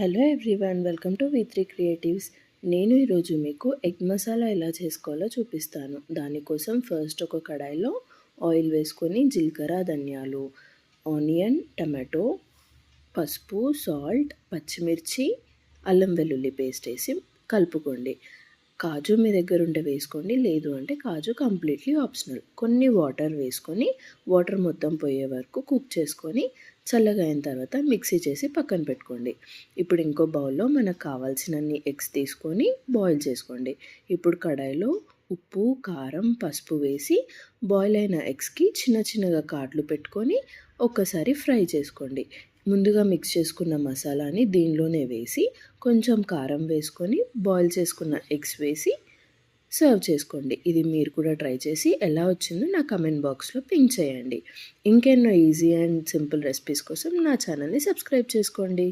Hello everyone, welcome to V3 Creatives. నేను ఈరోజు మీకు ఎగ్ మసాలా ఎలా చేసుకోవాలో చూపిస్తాను. దానికోసం ఫస్ట్ ఒక కడాయిలో ఆయిల్ వేసుకొని జీలకర్ర, ధనియాలు, ఆనియన్, టమాటో, పసుపు, సాల్ట్, పచ్చిమిర్చి, అల్లం వెల్లుల్లి పేస్ట్ వేసి కలుపుకోండి. కాజు మీ దగ్గర ఉంటే వేసుకోండి, లేదు అంటే కాజు కంప్లీట్లీ ఆప్షనల్. కొన్ని వాటర్ వేసుకొని వాటర్ మొత్తం పోయే వరకు కుక్ చేసుకొని చల్లగా అయిన తర్వాత మిక్సీ చేసి పక్కన పెట్టుకోండి. ఇప్పుడు ఇంకో బౌల్లో మనకు కావాల్సినన్ని ఎగ్స్ తీసుకొని బాయిల్ చేసుకోండి. ఇప్పుడు కడాయిలో ఉప్పు, కారం, పసుపు వేసి బాయిల్ అయిన ఎగ్స్కి చిన్న చిన్నగా కాట్లు పెట్టుకొని ఒక్కసారి ఫ్రై చేసుకోండి. ముందుగా మిక్స్ చేసుకున్న మసాలాని దీనిలోనే వేసి కొంచెం కారం వేసుకొని బాయిల్ చేసుకున్న ఎగ్స్ వేసి సర్వ్ చేసుకోండి. ఇది మీరు కూడా ట్రై చేసి ఎలా వచ్చిందో నా కమెంట్ బాక్స్లో పింక్ చేయండి. ఇంకెన్నో ఈజీ అండ్ సింపుల్ రెసిపీస్ కోసం నా ఛానల్ని సబ్స్క్రైబ్ చేసుకోండి.